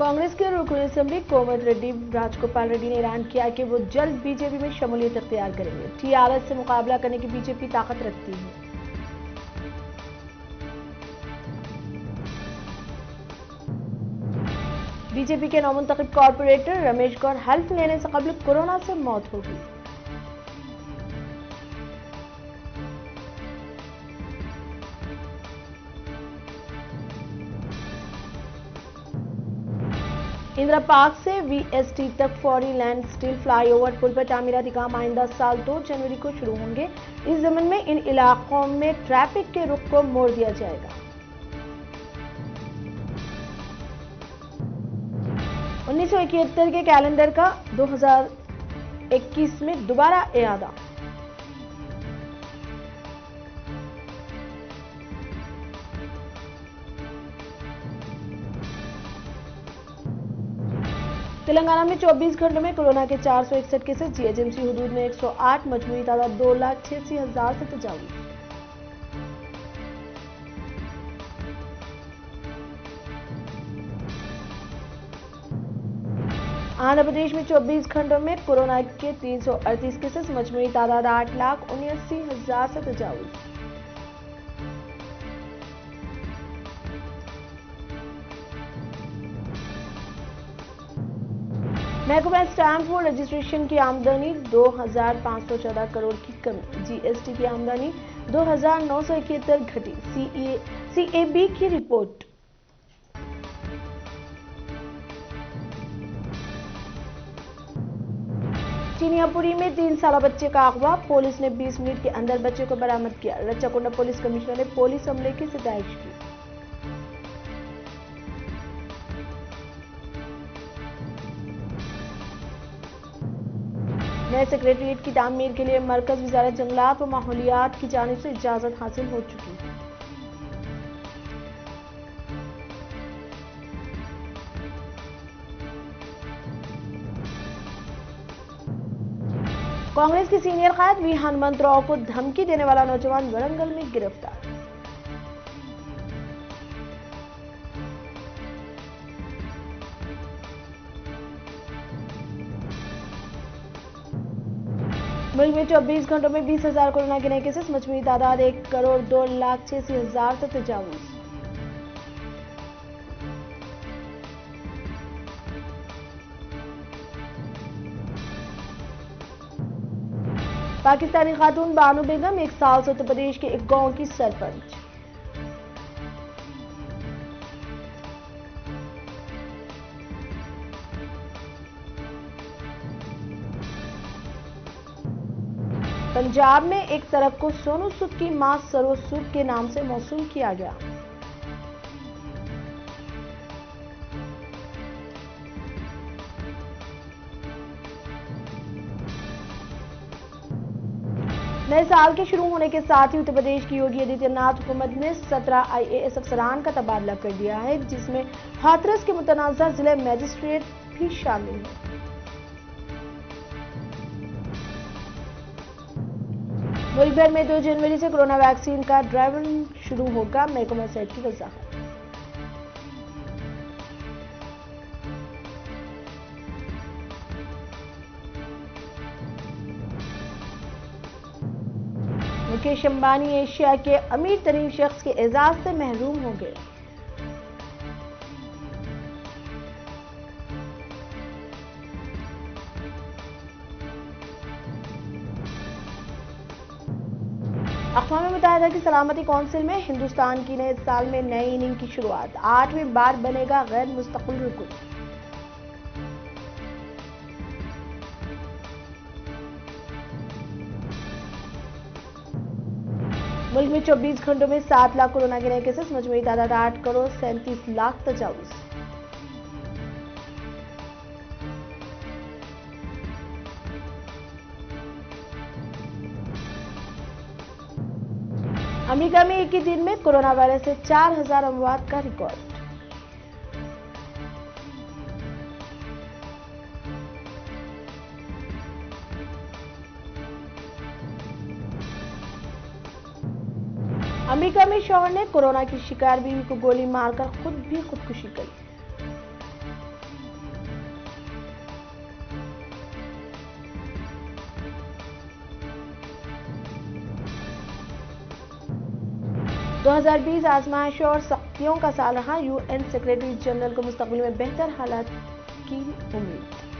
कांग्रेस के रुकन असेंबली कोमट रेड्डी राजगोपाल रेड्डी ने ऐलान किया कि वो जल्द बीजेपी में शमूलियत अख्तियार करेंगे। टीआरएस से मुकाबला करने की बीजेपी ताकत रखती है। बीजेपी के नवमुंतखब कॉर्पोरेटर रमेश गौर हल्फ लेने से कबल कोरोना से मौत हो गई। इंदिरा पार्क से वीएसटी तक फॉरी लैंड स्टील फ्लाईओवर पुल पर तामीराती काम आइंदा साल 2 जनवरी को शुरू होंगे। इस जमीन में इन इलाकों में ट्रैफिक के रुख को मोड़ दिया जाएगा। 1971 के कैलेंडर का 2021 में दोबारा इरादा। तेलंगाना में 24 घंटों में कोरोना के 461 केसेस। जीएचएमसी हुदूद में 108, मजमूई तादाद 2,86,000 से तजावुज। आंध्र प्रदेश में 24 घंटों में कोरोना के 338 केसेस। मजमूई तादाद 8,79,000 से तजावुज। महकमा स्टैंप फॉर रजिस्ट्रेशन की आमदनी 2,514 करोड़ की कमी। जीएसटी की आमदनी 2,971 घटी। सीएबी की रिपोर्ट। चिनियापुरी में 3 साला बच्चे का अगवा। पुलिस ने 20 मिनट के अंदर बच्चे को बरामद किया। रच्चाकुंडा पुलिस कमिश्नर ने पुलिस अमले की सताइश की। नए सेक्रेटरिएट की तामीर के लिए मरकज वजारत जंगलात व माहौलियात की जानिब से इजाजत हासिल हो चुकी है। कांग्रेस के सीनियर कायद वी हनुमंतराव को धमकी देने वाला नौजवान वरंगल में गिरफ्तार। मुल्क में 24 घंटों में 20,000 कोरोना के नए केसेस। मजमूई तादाद 1,02,86,000 से तजावुज। पाकिस्तानी खातून बानो बेगम 1 साल से उत्तर प्रदेश के एक गांव की सरपंच। पंजाब में एक सड़क को सोनू सूद की मां सरोज सूद के नाम से मौसूम किया गया। नए साल के शुरू होने के साथ ही उत्तर प्रदेश की योगी आदित्यनाथ हुकूमत ने 17 आईएएस अफसरान का तबादला कर दिया है, जिसमें हाथरस के मुतनाज़ा जिले मजिस्ट्रेट भी शामिल हैं। मुल्क भर में 2 जनवरी से कोरोना वैक्सीन का ड्राई रन शुरू होगा। महकमा सेहत की वजाहत। मुकेश अंबानी एशिया के अमीर तरीन शख्स के एजाज से महरूम हो गए। अक़वाम मुत्तहिदा की सलामती कौंसिल में हिंदुस्तान की नए साल में नई इनिंग की शुरुआत। 8वीं बार बनेगा गैर मुस्तकिल रुकन। मुल्क में 24 घंटों में 7 लाख कोरोना के नए केसेस। मजमूई तादाद 8,37,00,000 तजावुज। अमेरिका में एक ही दिन में कोरोना वायरस से 4,000 अमवात का रिकॉर्ड। अमेरिका में शौहर ने कोरोना की शिकार बीवी को गोली मारकर खुद भी खुदकुशी की। 2020 आजमाइश और सख्तियों का साल रहा। UN सेक्रेटरी जनरल को मुस्तकबिल में बेहतर हालात की उम्मीद।